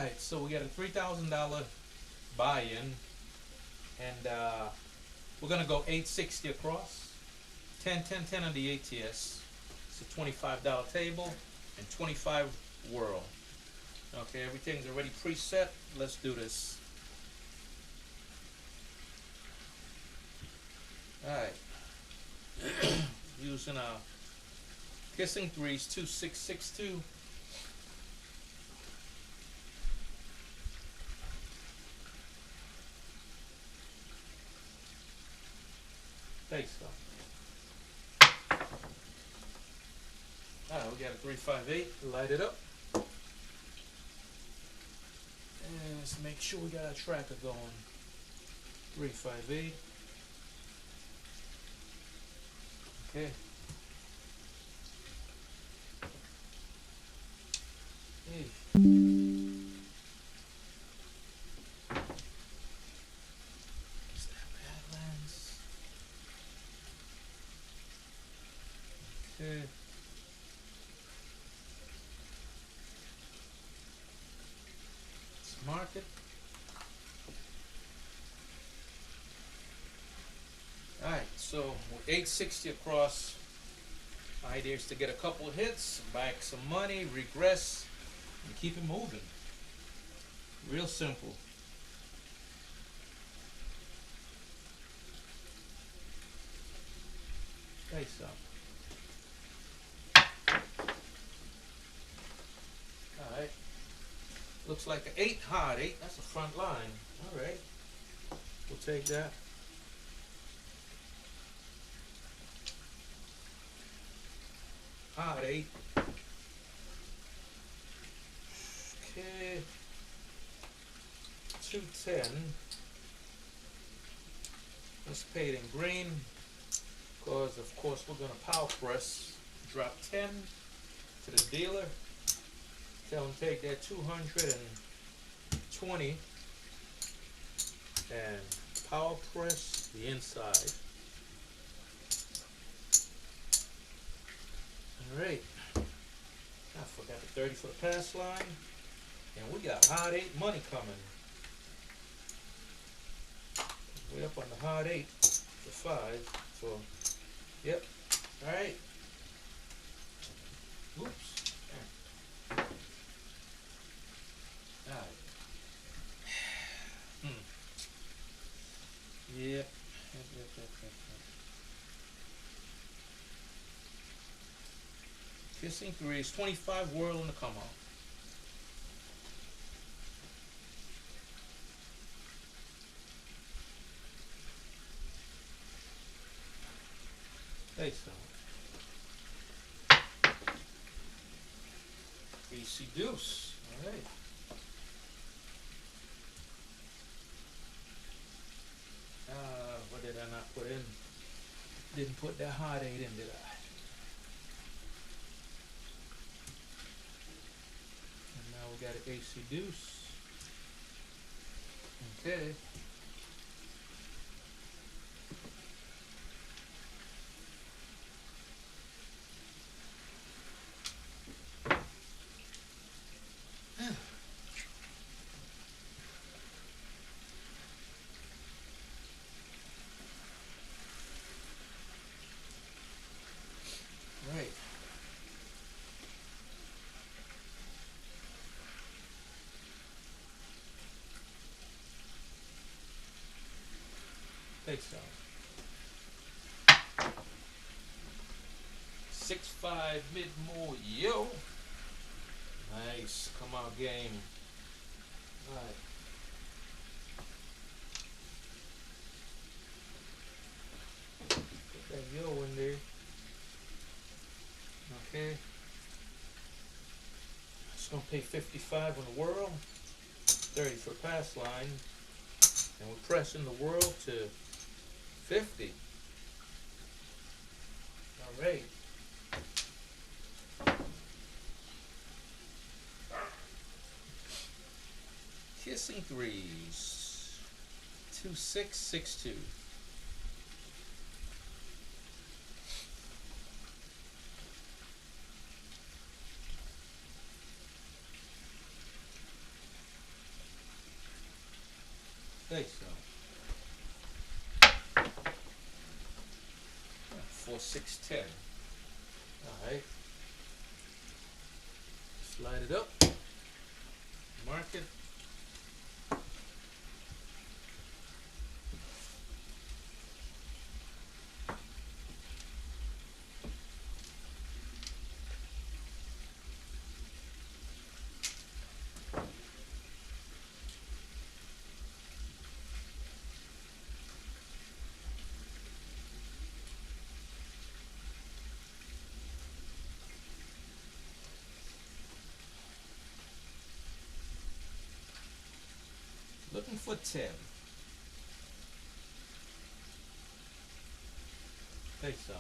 Alright, so we got a $3,000 buy-in, and we're gonna go 860 across, 10, 10, 10 on the ATS. It's a $25 table and 25 whirl. Okay, everything's already preset. Let's do this. Alright, using a Kissing Threes 2662. Thanks, though. Alright, we got a 358. Light it up. And let's make sure we got our tracker going. 358. Okay. Hey. Is that Badlands? Okay. Let's mark it. Alright, so we're 860 across. Idea is to get a couple of hits, back some money, regress, and keep it moving. Real simple. Face up. Alright. Looks like an 8 hard 8. That's the front line. Alright. We'll take that. Hard 8. Okay. 210. Let's pay it in green. Because of course we're gonna power press. Drop 10 to the dealer. Tell him take that 220 and power press the inside. Alright. I forgot the 30 for the pass line. And we got hard 8 money coming. Way up on the hard 8 for 5. So, yep. Alright. Oops. Alright. Yep. Kissing Threes, 25 whirl in the come out. Hey, so. AC deuce. Alright. What did I not put in? Didn't put that hard 8 in, did I? And now we got an AC deuce. Okay. Right. Take some. 6-5 mid more, yo. Nice. Come on, game. Alright. Put that yo in there. Okay. It's gonna pay 55 on the whirl, 30 for pass line, and we're pressing the whirl to 50. Alright. Kissing Threes, 2662. Okay, so 4610. All right. Slide it up. Mark it. Looking for 10. Okay, so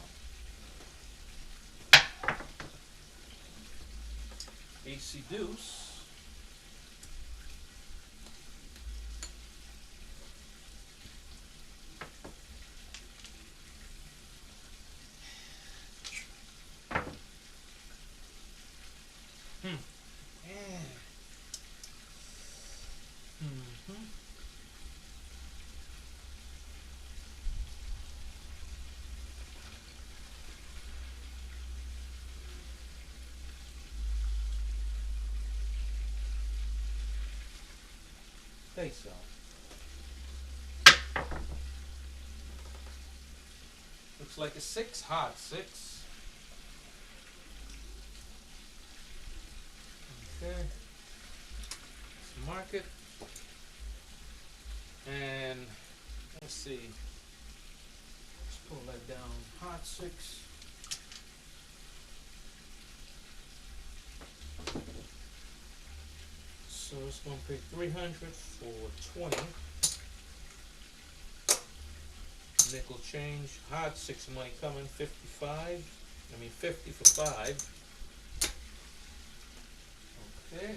AC deuce. Hmm. Yeah. Mm-hmm. Okay, so looks like a 6, hot 6. Okay. Let's mark it. And let's see. Let's pull that down. Hot 6. So it's going to pay 300 for 20. Nickel change. Hot 6 money coming. 55. 50 for 5. Okay.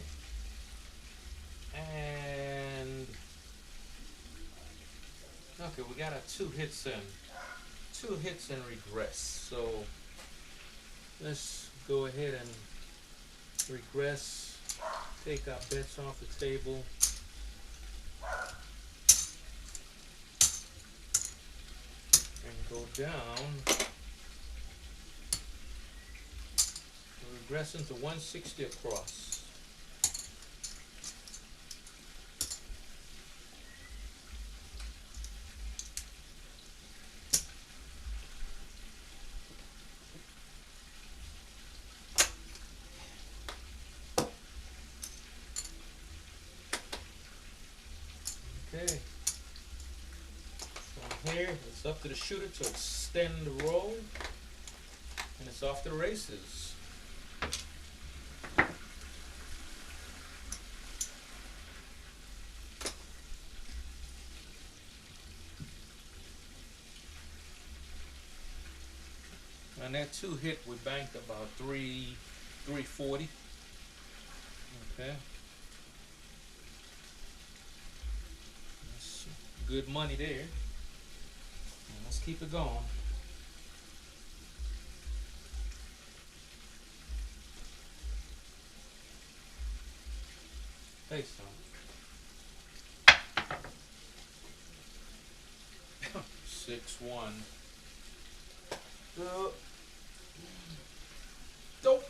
And okay, we got our 2 hits in. 2 hits and regress. So let's go ahead and regress. Take our bets off the table. And go down. Regress into 160 across. Okay. From here, it's up to the shooter to extend the roll. And it's off to the races. And that 2 hit, we banked about 340. Okay. That's good money there. And let's keep it going. Hey, son. 6-1. Dope.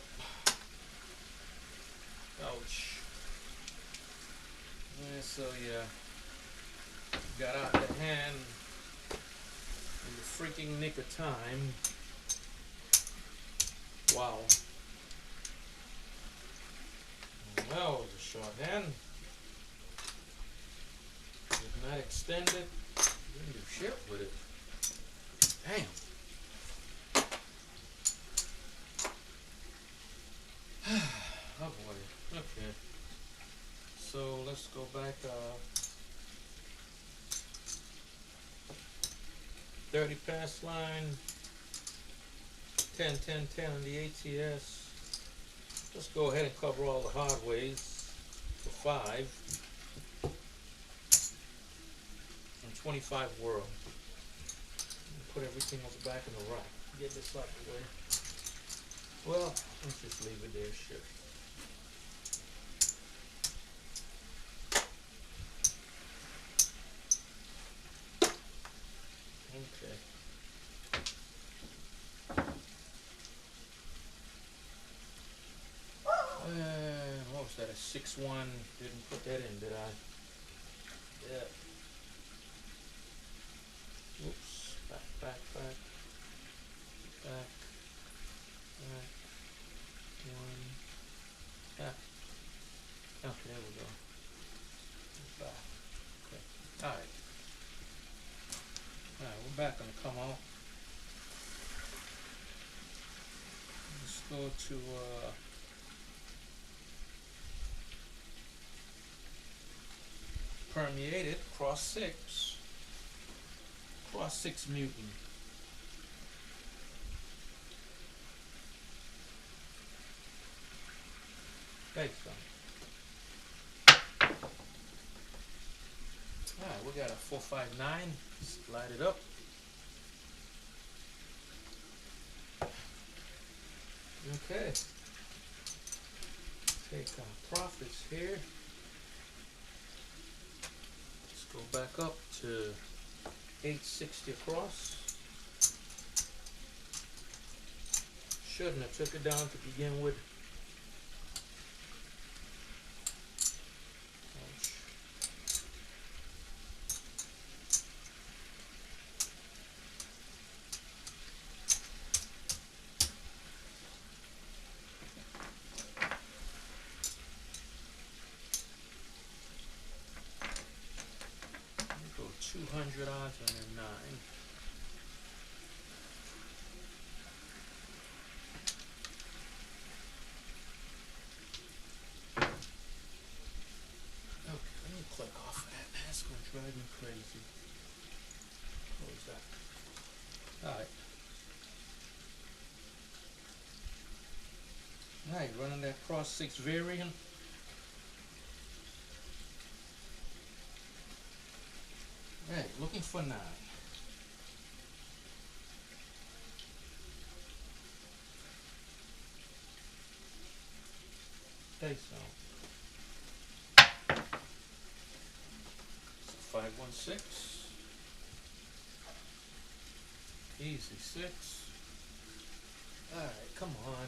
Ouch. Yeah, so yeah, got out the hand in the freaking nick of time. Wow. Well, it was a short hand. Did not extend it. Didn't do shit with it. Damn. Oh boy. Okay. So let's go back. 30 pass line. 10, 10, 10 on the ATS. Let's go ahead and cover all the hard ways for 5. And 25 whirl. Put everything on the back of the rack. Get this out of the way. Well, let's just leave it there, sure. Is that a 6-1? Didn't put that in, did I? Yeah. Oops. Back. One. Ah. Okay, there we go. Back. Okay. Alright. Alright, we're back on the come out. Let's go to permeated cross 6. Cross 6 mutant. Okay, so. Alright, we got a 459. Slide it up. Okay. Take our profits here. Let's go back up to 860 across. Shouldn't have took it down to begin with. Ouch. Go 200 odds and then 9. Okay, let me click off that. That's gonna drive me crazy. Close that. Alright. Alright, running that cross 6 variant. Alright, looking for 9. Okay, so 516. Easy 6. Alright, come on.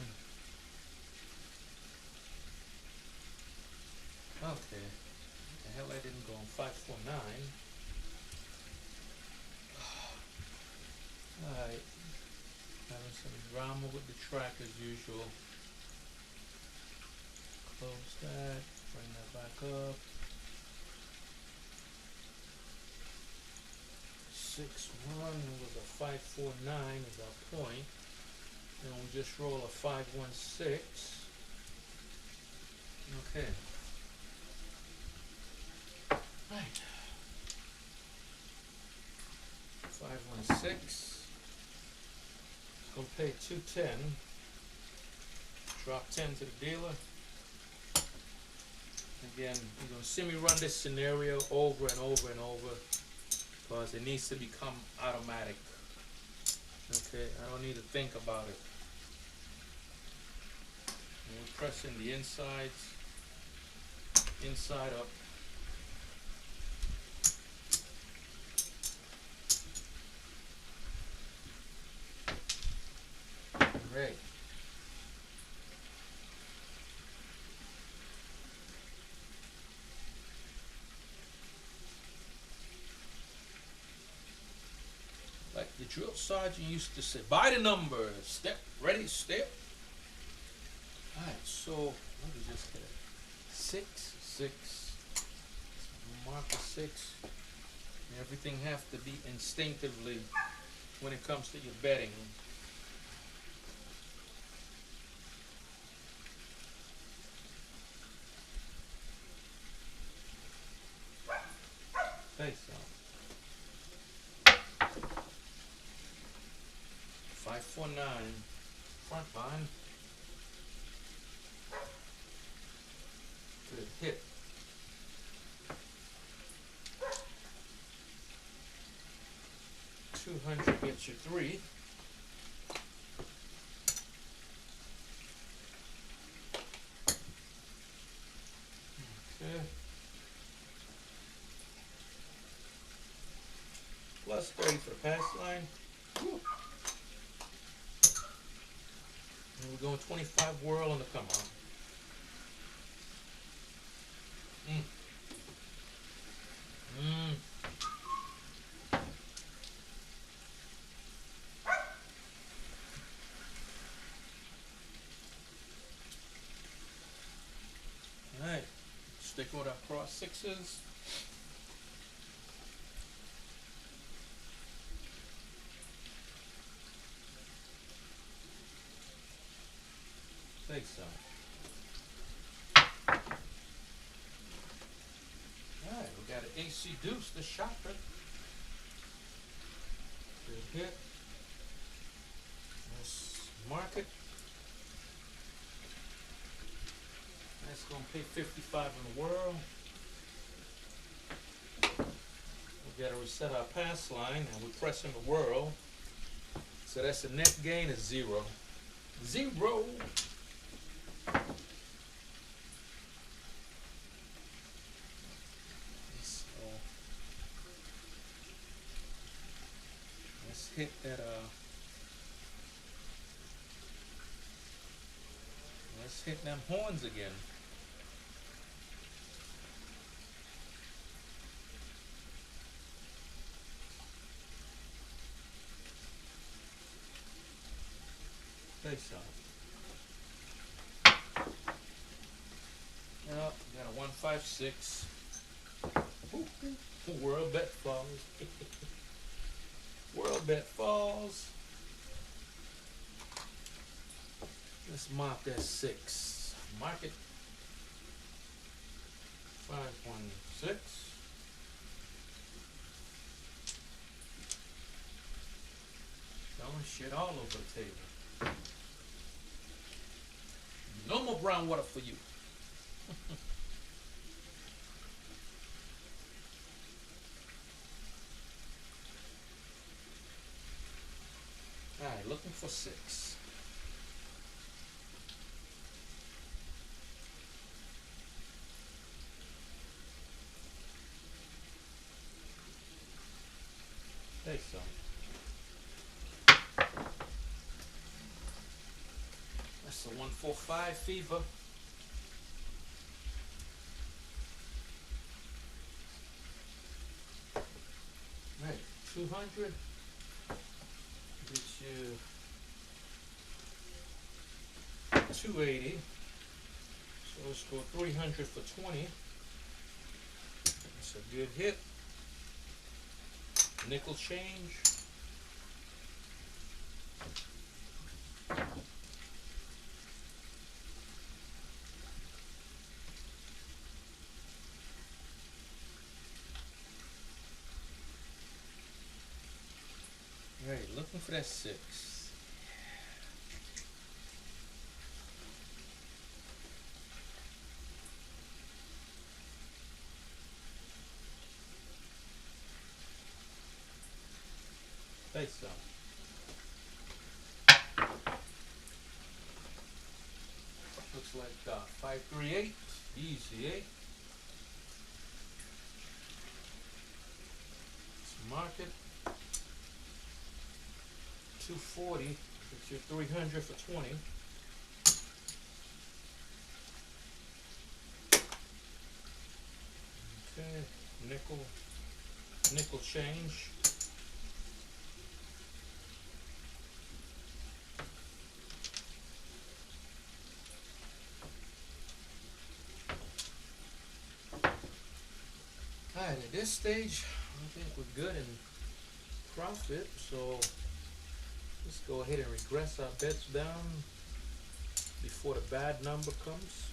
Okay. The hell I didn't go on 549. Alright. Having some drama with the track as usual. Close that. Bring that back up. 6-1 was a 549 is our point. And we just roll a 516. Okay. Right. 516. Gonna pay 210. Drop 10 to the dealer. Again, you're gonna see me run this scenario over and over and over because it needs to become automatic. Okay, I don't need to think about it. And we're pressing the insides, inside up. Great. Like the drill sergeant used to say, by the numbers, step, ready, step. Alright, so what is this here? 6, 6. Mark a 6. Everything has to be instinctively when it comes to your betting. Okay, so 549 front line. Good hit. $200 gets you 3. Okay. Plus 30 for the pass line. Whew. And we're going 25 whirl on the come on. Sticking with our cross sixes. Take some. Alright, we got an AC deuce, the shopper. Good hit. Let's mark it. That's gonna pay 55 in the world. We gotta reset our pass line and we're pressing the world. So that's the net gain is 0. 0. Let's hit that let's hit them horns again. Say something. Yep, got a 156. World bet falls. World bet falls. Let's mark that 6. Mark it. 516. Throwing shit all over the table. No more brown water for you. Alright, looking for 6. Take some. That's a 145 fever. Right, 200. Get you 280. So let's go 300 for 20. That's a good hit. Nickel change. Right, looking for that 6. Take some. Looks like 538. Easy, eh? Let's mark it. 240. It's your 300 for 20. Okay, nickel change. Alright, at this stage, I think we're good in profit, so let's go ahead and regress our bets down before the bad number comes.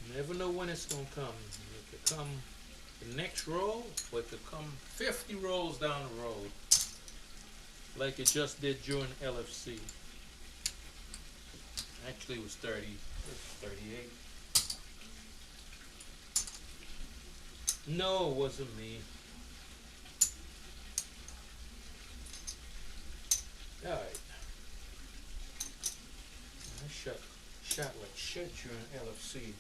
You never know when it's going to come. It could come the next roll, or it could come 50 rolls down the road, like it just did during LFC. Actually, it was 30. It was 38. No, it wasn't me. Alright. I shot like shit during LFC.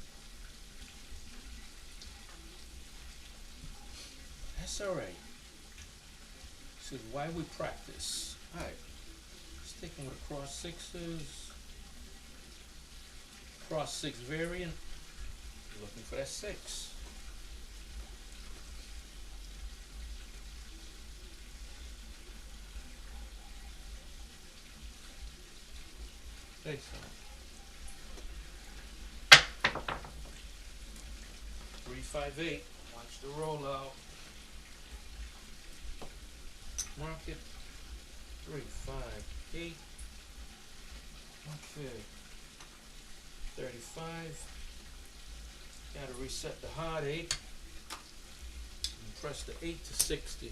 That's alright. This is why we practice. Alright. Sticking with the cross sixes. Cross 6 variant. Looking for that 6. Say so. 358. Watch the rollout. Market 358. Okay. 35. Gotta reset the hard 8. And press the 8 to 60.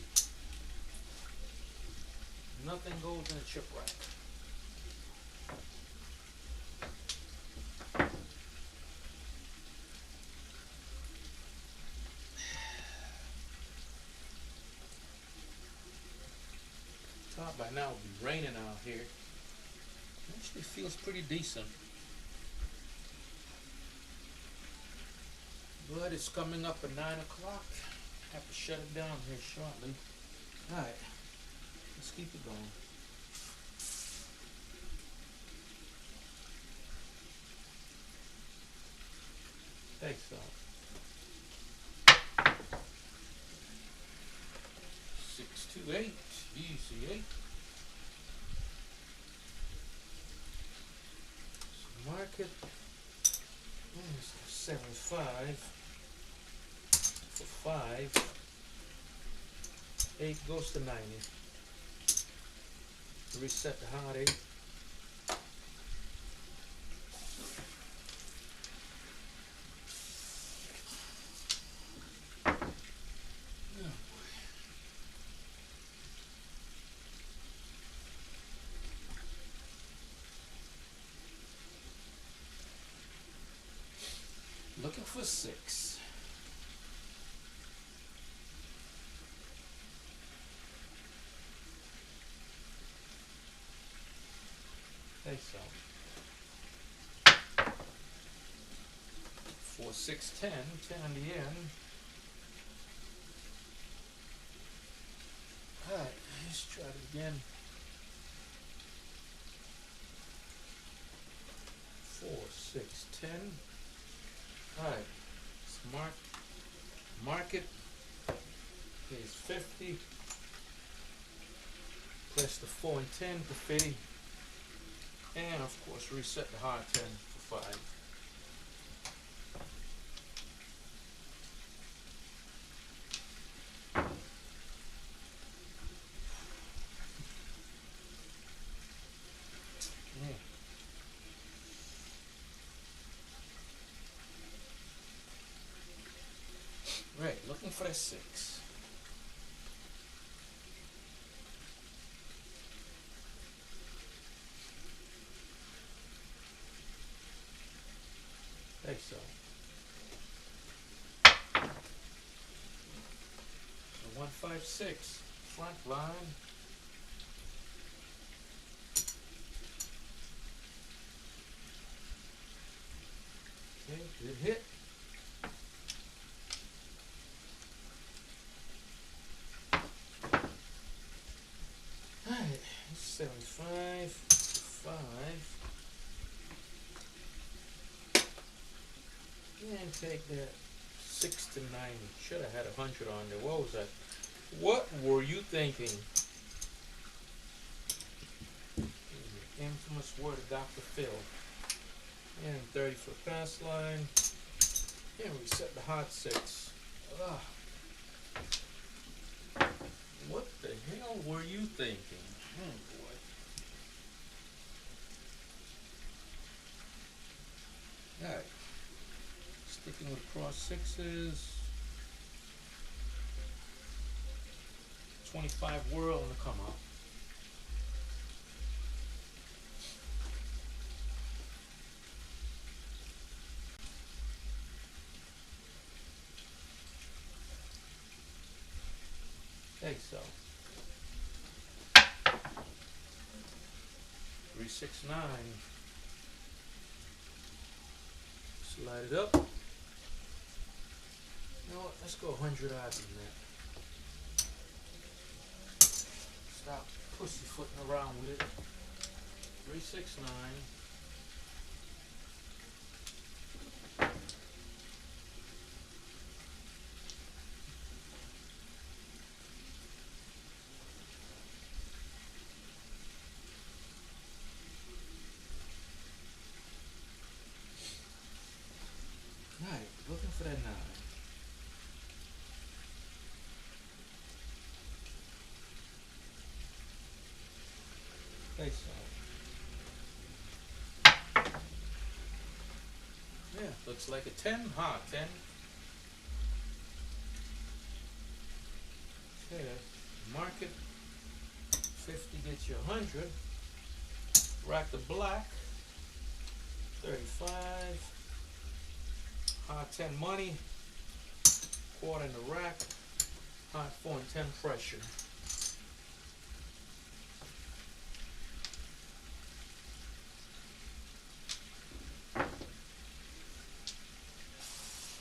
Nothing goes in a chip rack. Thought by now it'll be raining out here. Actually feels pretty decent. But it's coming up at 9 o'clock. Have to shut it down here shortly. Alright, let's keep it going. Thanks, so. 628, easy 8. So market, 75 for 5. 8 goes to 90. Reset the hard 8. Looking for 6. Think so. 4, 6, 10. 10 on the end. Alright, let's try it again. 4, 6, 10. Alright, smart market is 50. Press the 4 and 10 for 50. And of course reset the hard 10 for 5. Right, looking for that 6. Think so. So 156 front line. Okay, good hit. Alright, 75, 5. And take that 6 to 90. Should have had 100 on there. What was that? What were you thinking? Infamous word of Dr. Phil. And 30 for pass line. And reset the hot 6. Ugh. What the hell were you thinking? Oh boy. Alright. Sticking with cross 6s. 25 whirl on the come up. Think so. 369. Slide it up. You know what? Let's go 100 odds in that. Stop pussyfooting around with it. 369. for that 9. Think so. Yeah, looks like a 10. Huh, 10. Okay, market 50 gets you 100. Rack the black 35. Hot 10 money. Quarter in the rack. Hot 4 and 10 pressure.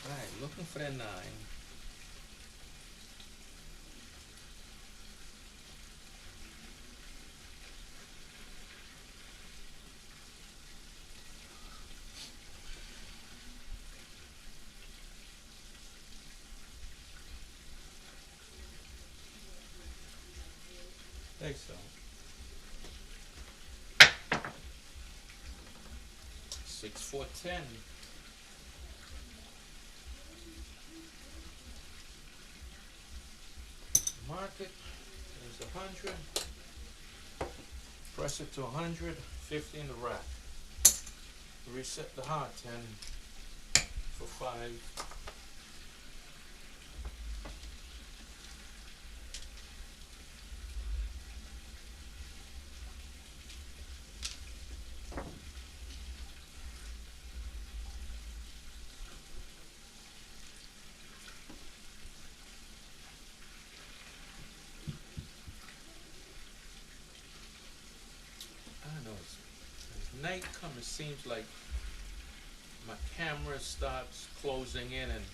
Alright, looking for that 9. Think so. 6, 4, 10. Market is 100. Press it to 100. 50 in the rack. Reset the hot 10 for 5. I don't know. As night comes, it seems like my camera starts closing in and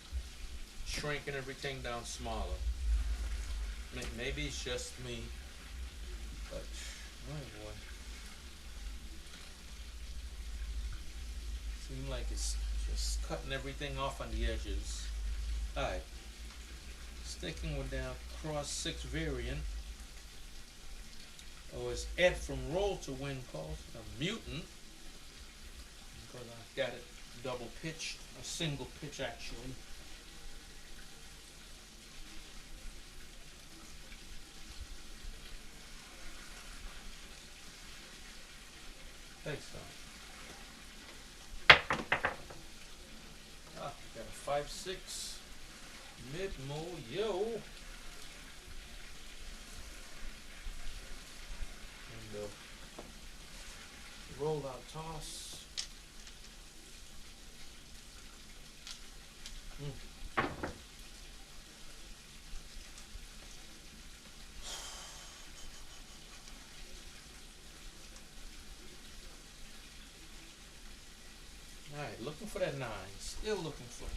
shrinking everything down smaller. Maybe it's just me, but oh boy, seems like it's just cutting everything off on the edges. Alright, sticking with that cross 6 variant. Oh, it's Ed from Roll to Win calls. A mutant. Because I got it double pitched. A single pitch actually. Thanks, so. Ah, got a 5-6 mid-mo, yo. And roll out toss. Alright, looking for that 9. Still looking for a 9.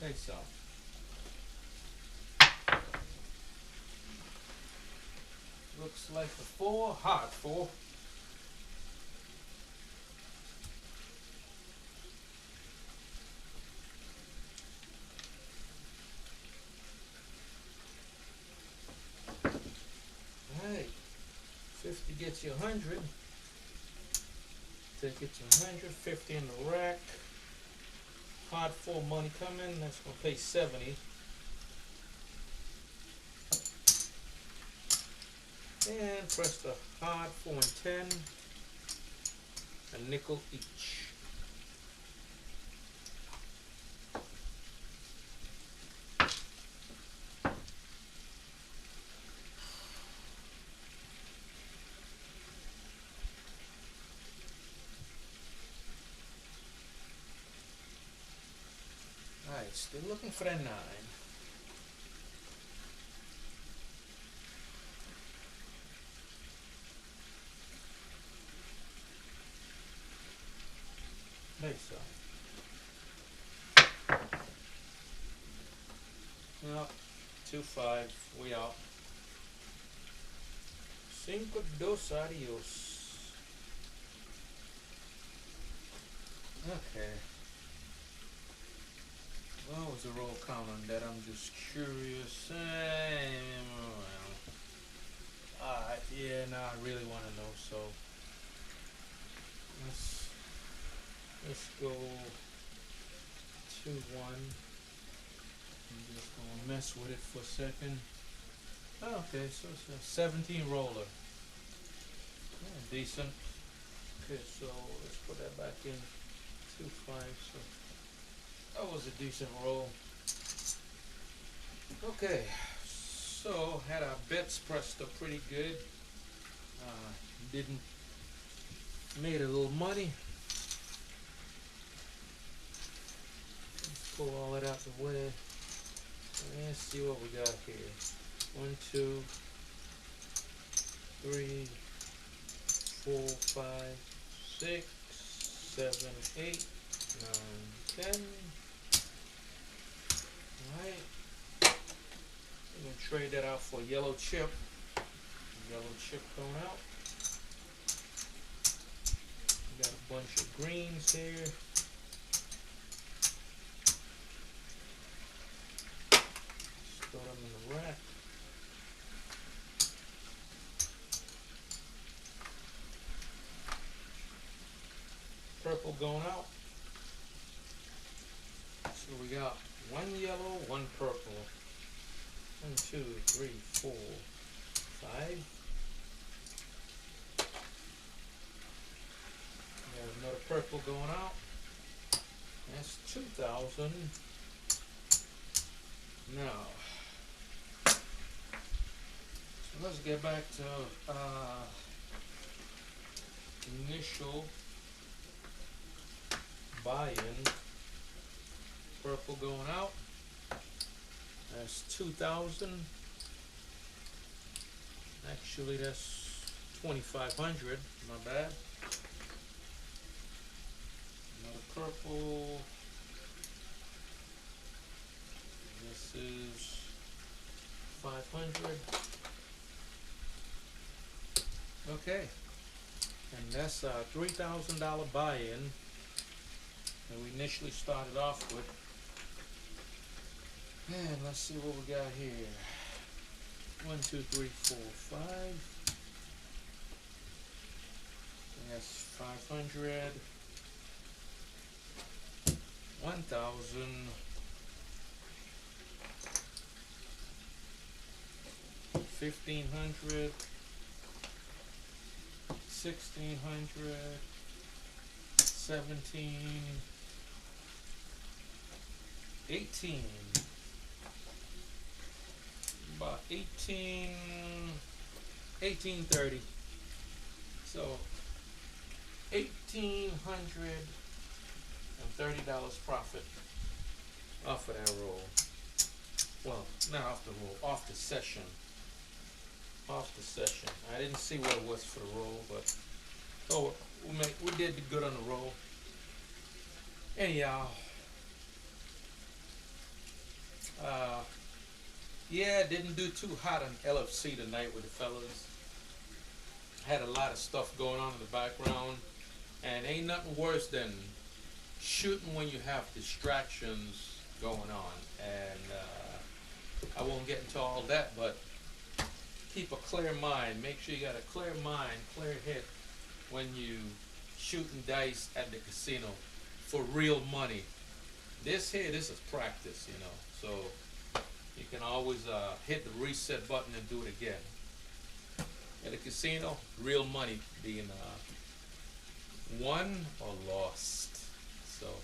Think so. Looks like the 4, hot 4. Alright, 50 gets you 100. Take it to 100, 50 in the rack. Hot 4 money coming, that's gonna pay 70. And press the hot 4 and 10. A nickel each. Alright, still looking for that 9. Think so. Yep, 2-5, we out. 5-2, adios. Okay. What was the roll count on that? I'm just curious. Alright, Yeah, now I really want to know. So let's let's go 2-1. I'm just gonna mess with it for a second. Oh, okay, so it's a 17 roller. Yeah, decent. Okay, so let's put that back in 2-5. So that was a decent roll. Okay, so had our bets pressed up pretty good. Didn't made a little money. Let's pull all that out the way. Let's see what we got here. 1, 2, 3, 4, 5, 6, 7, 8, 9, 10. Alright. I'm gonna trade that out for a yellow chip. Yellow chip going out. We got a bunch of greens here. Throw them in the rack. Purple going out. So we got one yellow, one purple. 1, 2, 3, 4, 5. There's another purple going out. That's 2,000. Now, so let's get back to initial buy-in. Purple going out. That's 2,000. Actually, that's 2,500. My bad. Another purple. This is 500. Okay. And that's a $3,000 buy-in that we initially started off with. And let's see what we got here. 1, 2, 3, 4, 5. That's 500. 1,000. 1,500. 1,600. 17. 18. About 1830. So $1,830 profit off of that roll. Well, not off the roll, off the session. Off the session. I didn't see what it was for the roll, but we did good on the roll. Anyhow, yeah, didn't do too hot on LFC tonight with the fellas. Had a lot of stuff going on in the background, and ain't nothing worse than shooting when you have distractions going on. And I won't get into all that, but keep a clear mind. Make sure you got a clear mind, clear head when you shooting dice at the casino for real money. This is practice, you know. So you can always hit the reset button and do it again. At the casino, real money being won or lost. So,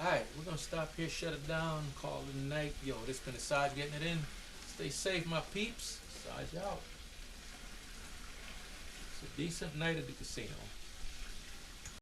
alright, we're going to stop here, shut it down, call it a night. Yo, this been Asaj getting it in. Stay safe, my peeps. Asaj out. It's a decent night at the casino.